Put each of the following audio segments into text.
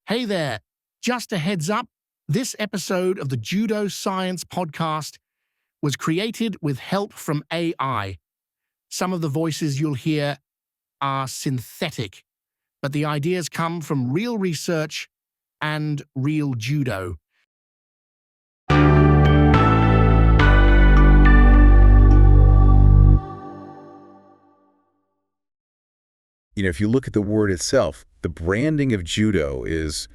Hey there, just a heads up, this episode of the Judo Science Podcast was created with help from AI. Some of the voices you'll hear are synthetic, but the ideas come from real research and real judo. If you look at the word itself, the branding of judo is,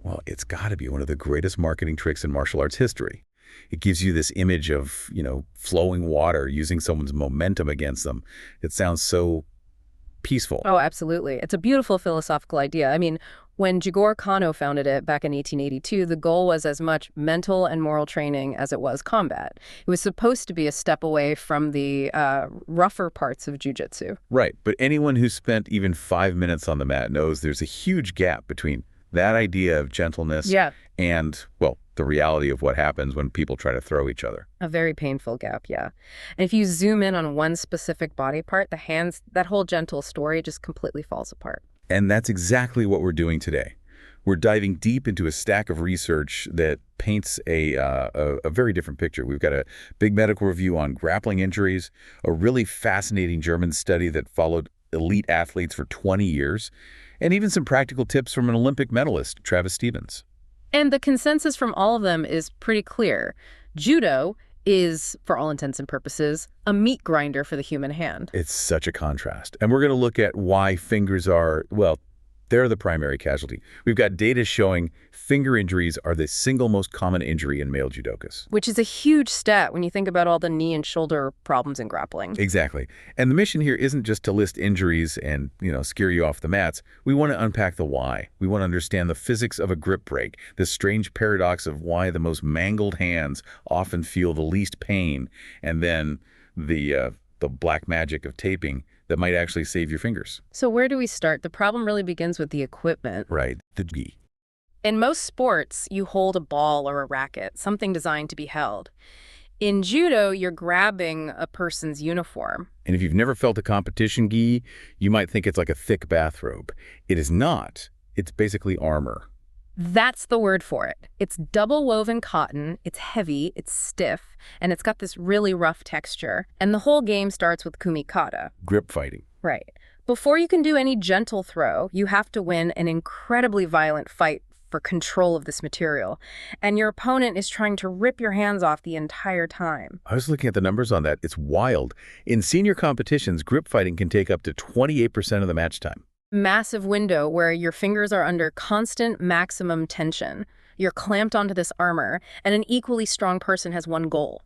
well, it's got to be one of the greatest marketing tricks in martial arts history. It gives you this image of, flowing water, using someone's momentum against them. It sounds so peaceful. Oh, absolutely. It's a beautiful philosophical idea. I mean, when Jigoro Kano founded it back in 1882, the goal was as much mental and moral training as it was combat. It was supposed to be a step away from the rougher parts of jiu-jitsu. Right, but anyone who spent even 5 minutes on the mat knows there's a huge gap between that idea of gentleness and, well, the reality of what happens when people try to throw each other. A very painful gap, yeah. And if you zoom in on one specific body part, the hands, that whole gentle story just completely falls apart. And that's exactly what we're doing today. We're diving deep into a stack of research that paints a very different picture. We've got a big medical review on grappling injuries, a really fascinating German study that followed elite athletes for 20 years, and even some practical tips from an Olympic medalist, Travis Stevens. And the consensus from all of them is pretty clear. Judo is, for all intents and purposes, a meat grinder for the human hand. It's such a contrast. And we're going to look at why fingers are, well, they're the primary casualty. We've got data showing finger injuries are the single most common injury in male judokas. Which is a huge stat when you think about all the knee and shoulder problems in grappling. Exactly. And the mission here isn't just to list injuries and, scare you off the mats. We want to unpack the why. We want to understand the physics of a grip break, this strange paradox of why the most mangled hands often feel the least pain, and then the black magic of taping that might actually save your fingers. So where do we start? The problem really begins with the equipment. Right, the gi. In most sports, you hold a ball or a racket, something designed to be held. In judo, you're grabbing a person's uniform. And if you've never felt a competition gi, you might think it's like a thick bathrobe. It is not. It's basically armor. That's the word for it. It's double woven cotton, it's heavy, it's stiff, and it's got this really rough texture. And the whole game starts with kumi-kata. Grip fighting. Right. Before you can do any gentle throw, you have to win an incredibly violent fight for control of this material. And your opponent is trying to rip your hands off the entire time. I was looking at the numbers on that. It's wild. In senior competitions, grip fighting can take up to 28% of the match time. Massive window where your fingers are under constant maximum tension. You're clamped onto this armor, and an equally strong person has one goal: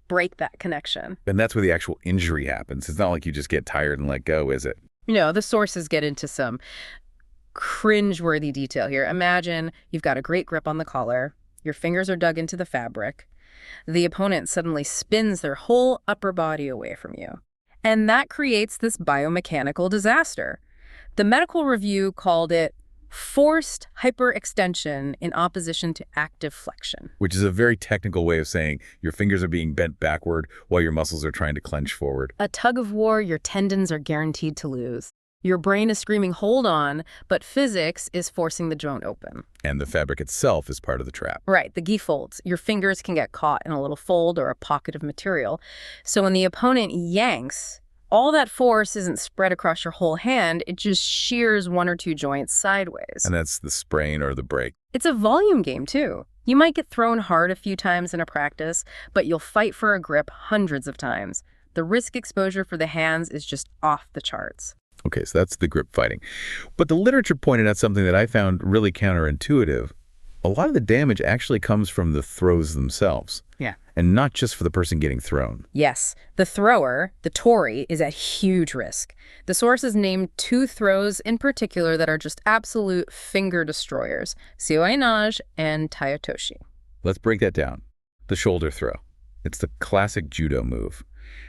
break that connection. And that's where the actual injury happens. It's not like you just get tired and let go, is it? The sources get into some cringeworthy detail here. Imagine you've got a great grip on the collar, your fingers are dug into the fabric, the opponent suddenly spins their whole upper body away from you. And that creates this biomechanical disaster. The medical review called it forced hyperextension in opposition to active flexion. Which is a very technical way of saying your fingers are being bent backward while your muscles are trying to clench forward. A tug of war your tendons are guaranteed to lose. Your brain is screaming, hold on, but physics is forcing the joint open. And the fabric itself is part of the trap. Right, the gi folds. Your fingers can get caught in a little fold or a pocket of material. So when the opponent yanks, all that force isn't spread across your whole hand, it just shears one or two joints sideways. And that's the sprain or the break. It's a volume game, too. You might get thrown hard a few times in a practice, but you'll fight for a grip hundreds of times. The risk exposure for the hands is just off the charts. Okay, so that's the grip fighting. But the literature pointed out something that I found really counterintuitive. A lot of the damage actually comes from the throws themselves. Yeah. And not just for the person getting thrown. Yes. The thrower, the tori, is at huge risk. The sources named 2 throws in particular that are just absolute finger destroyers: seoi-nage and taiotoshi. Let's break that down. The shoulder throw. It's the classic judo move.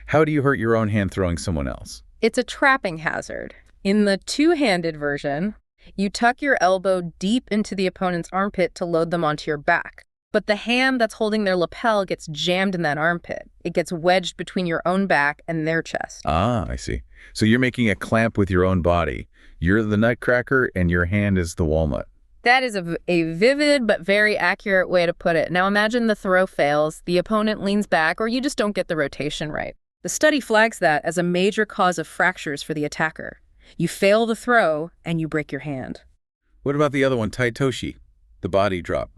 How do you hurt your own hand throwing someone else? It's a trapping hazard. In the two-handed version, you tuck your elbow deep into the opponent's armpit to load them onto your back. But the hand that's holding their lapel gets jammed in that armpit. It gets wedged between your own back and their chest. Ah, I see. So you're making a clamp with your own body. You're the nutcracker and your hand is the walnut. That is a vivid but very accurate way to put it. Now imagine the throw fails, the opponent leans back, or you just don't get the rotation right. The study flags that as a major cause of fractures for the attacker. You fail the throw, and you break your hand. What about the other one, taitoshi, the body drop?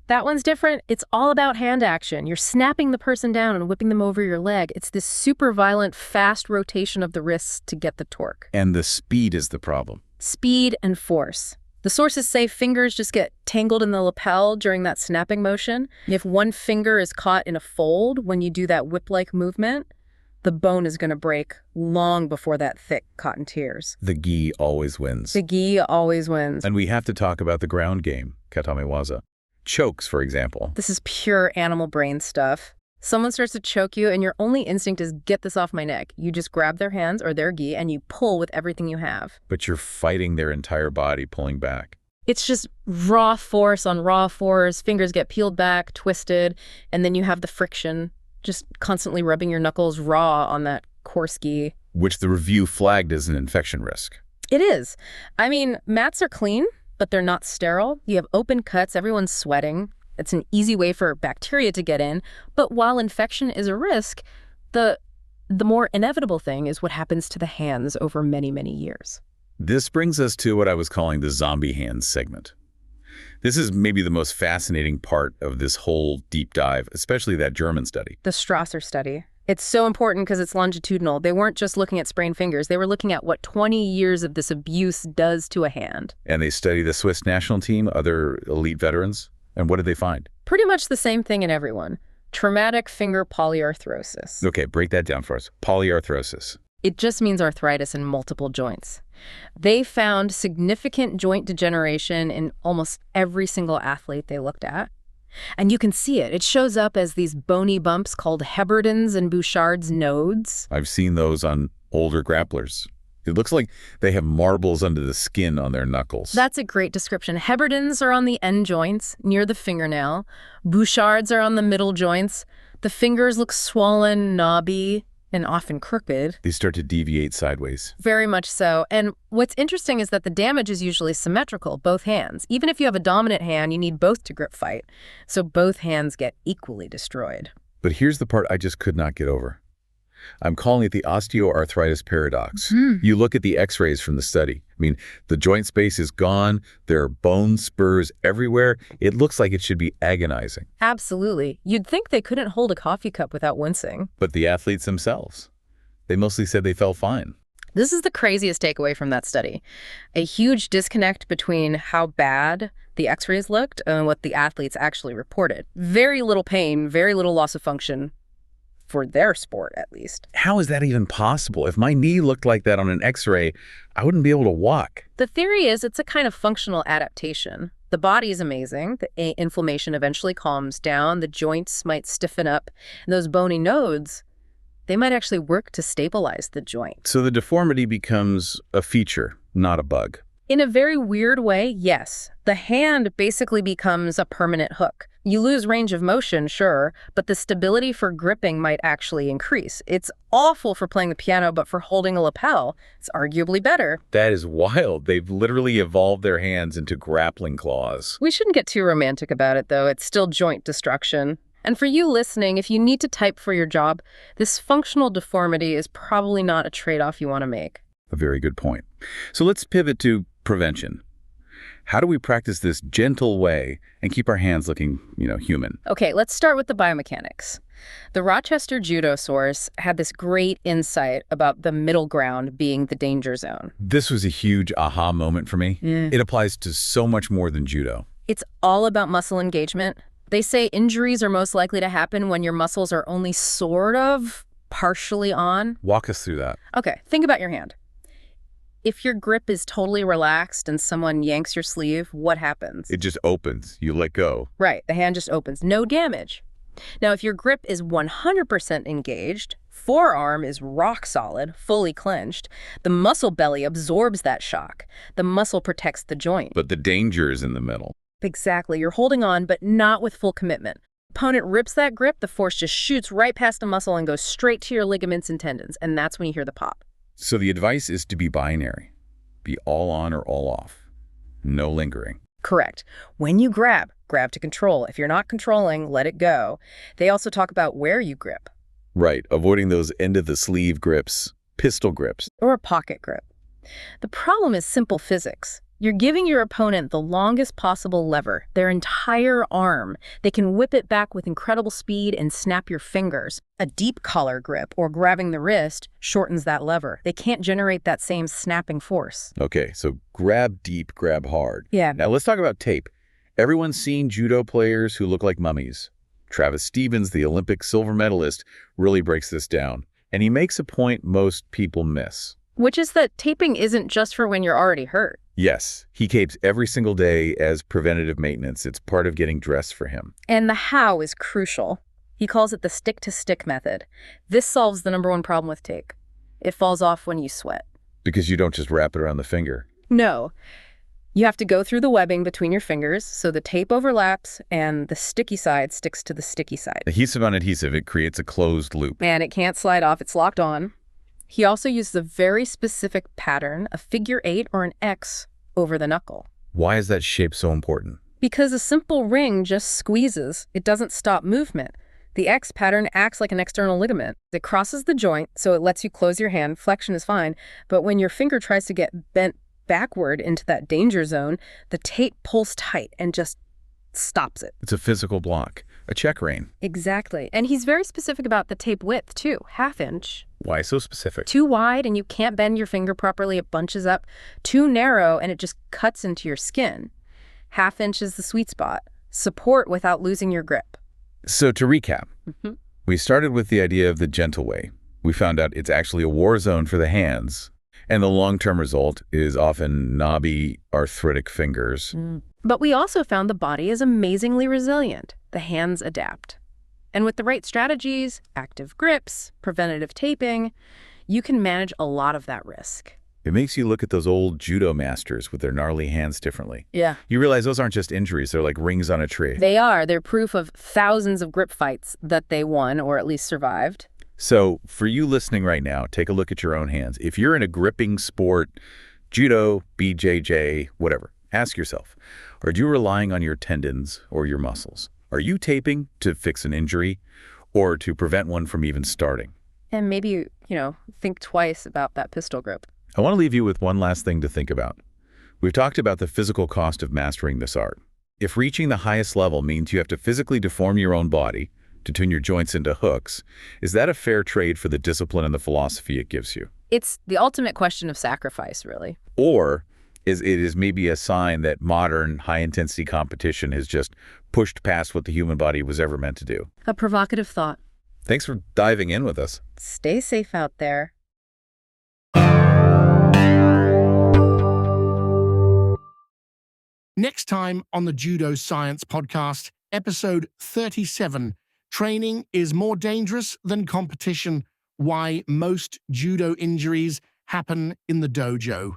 That one's different. It's all about hand action. You're snapping the person down and whipping them over your leg. It's this super violent, fast rotation of the wrists to get the torque. And the speed is the problem. Speed and force. The sources say fingers just get tangled in the lapel during that snapping motion. If one finger is caught in a fold when you do that whip-like movement, the bone is going to break long before that thick cotton tears. The gi always wins. The gi always wins. And we have to talk about the ground game, katame-waza. Chokes, for example. This is pure animal brain stuff. Someone starts to choke you and your only instinct is get this off my neck. You just grab their hands or their gi and you pull with everything you have. But you're fighting their entire body pulling back. It's just raw force on raw force. Fingers get peeled back, twisted, and then you have the friction, just constantly rubbing your knuckles raw on that coarse gi. Which the review flagged as an infection risk. It is. I mean, mats are clean, but they're not sterile. You have open cuts, everyone's sweating. It's an easy way for bacteria to get in. But while infection is a risk, the more inevitable thing is what happens to the hands over many, many years. This brings us to what I was calling the zombie hands segment. This is maybe the most fascinating part of this whole deep dive, especially that German study. The Strasser study. It's so important because it's longitudinal. They weren't just looking at sprained fingers. They were looking at what 20 years of this abuse does to a hand. And they studied the Swiss national team, other elite veterans. And what did they find? Pretty much the same thing in everyone. Traumatic finger polyarthrosis. Okay, break that down for us. Polyarthrosis. It just means arthritis in multiple joints. They found significant joint degeneration in almost every single athlete they looked at. And you can see it. It shows up as these bony bumps called Heberden's and Bouchard's nodes. I've seen those on older grapplers. It looks like they have marbles under the skin on their knuckles. That's a great description. Heberden's are on the end joints, near the fingernail. Bouchard's are on the middle joints. The fingers look swollen, knobby, and often crooked. They start to deviate sideways. Very much so. And what's interesting is that the damage is usually symmetrical, both hands. Even if you have a dominant hand, you need both to grip fight. So both hands get equally destroyed. But here's the part I just could not get over. I'm calling it the osteoarthritis paradox. You look at the x-rays from the study. I mean, the joint space is gone. There are bone spurs everywhere. It looks like it should be agonizing. Absolutely. You'd think they couldn't hold a coffee cup without wincing. But the athletes themselves, they mostly said they felt fine. This is the craziest takeaway from that study. A huge disconnect between how bad the x-rays looked and what the athletes actually reported. Very little pain, very little loss of function. For their sport, at least. How is that even possible? If my knee looked like that on an x-ray, I wouldn't be able to walk. The theory is it's a kind of functional adaptation. The body is amazing. The inflammation eventually calms down. The joints might stiffen up. And those bony nodes, they might actually work to stabilize the joint. So the deformity becomes a feature, not a bug. In a very weird way, yes. The hand basically becomes a permanent hook. You lose range of motion, sure, but the stability for gripping might actually increase. It's awful for playing the piano, but for holding a lapel, it's arguably better. That is wild. They've literally evolved their hands into grappling claws. We shouldn't get too romantic about it, though. It's still joint destruction. And for you listening, if you need to type for your job, this functional deformity is probably not a trade-off you want to make. A very good point. So let's pivot to prevention. How do we practice this gentle way and keep our hands looking, human? Okay, let's start with the biomechanics. The Rochester judo source had this great insight about the middle ground being the danger zone. This was a huge aha moment for me. It applies to so much more than judo. It's all about muscle engagement. They say injuries are most likely to happen when your muscles are only sort of partially on. Walk us through that. Okay, think about your hand. If your grip is totally relaxed and someone yanks your sleeve, what happens? It just opens. You let go. Right, the hand just opens. No damage. Now, if your grip is 100% engaged, forearm is rock solid, fully clenched, the muscle belly absorbs that shock. The muscle protects the joint. But the danger is in the middle. Exactly. You're holding on, but not with full commitment. Opponent rips that grip, the force just shoots right past the muscle and goes straight to your ligaments and tendons, and that's when you hear the pop. So the advice is to be binary. Be all on or all off. No lingering. Correct. When you grab to control. If you're not controlling, let it go. They also talk about where you grip. Right, avoiding those end-of-the-sleeve grips, pistol grips. Or a pocket grip. The problem is simple physics. You're giving your opponent the longest possible lever, their entire arm. They can whip it back with incredible speed and snap your fingers. A deep collar grip or grabbing the wrist shortens that lever. They can't generate that same snapping force. Okay, so grab deep, grab hard. Yeah. Now let's talk about tape. Everyone's seen judo players who look like mummies. Travis Stevens, the Olympic silver medalist, really breaks this down. And he makes a point most people miss. Which is that taping isn't just for when you're already hurt. Yes, he capes every single day as preventative maintenance. It's part of getting dressed for him. And the how is crucial. He calls it the stick-to-stick method. This solves the #1 problem with tape. It falls off when you sweat. Because you don't just wrap it around the finger. No. You have to go through the webbing between your fingers so the tape overlaps and the sticky side sticks to the sticky side. Adhesive on adhesive, it creates a closed loop. And it can't slide off, it's locked on. He also uses a very specific pattern, a figure 8 or an X, over the knuckle. Why is that shape so important? Because a simple ring just squeezes. It doesn't stop movement. The X pattern acts like an external ligament. It crosses the joint, so it lets you close your hand. Flexion is fine. But when your finger tries to get bent backward into that danger zone, the tape pulls tight and just stops it. It's a physical block, a check rein. Exactly. And he's very specific about the tape width, too. 1/2 inch. Why so specific? Too wide and you can't bend your finger properly, it bunches up. Too narrow and it just cuts into your skin. 1/2 inch is the sweet spot. Support without losing your grip. So to recap, we started with the idea of the gentle way. We found out it's actually a war zone for the hands, and the long-term result is often knobby, arthritic fingers. But we also found the body is amazingly resilient. The hands adapt. And with the right strategies, active grips, preventative taping, you can manage a lot of that risk. It makes you look at those old judo masters with their gnarly hands differently. Yeah. You realize those aren't just injuries, they're like rings on a tree. They are. They're proof of thousands of grip fights that they won or at least survived. So for you listening right now, take a look at your own hands. If you're in a gripping sport, judo, BJJ, whatever, ask yourself, are you relying on your tendons or your muscles? Are you taping to fix an injury or to prevent one from even starting? And maybe, think twice about that pistol grip. I want to leave you with one last thing to think about. We've talked about the physical cost of mastering this art. If reaching the highest level means you have to physically deform your own body to turn your joints into hooks, is that a fair trade for the discipline and the philosophy it gives you? It's the ultimate question of sacrifice, really. Or is it maybe a sign that modern high-intensity competition has just pushed past what the human body was ever meant to do? A provocative thought. Thanks for diving in with us. Stay safe out there. Next time on the Judo Science Podcast, episode 37, Training is More Dangerous Than Competition, Why Most Judo Injuries Happen in the Dojo.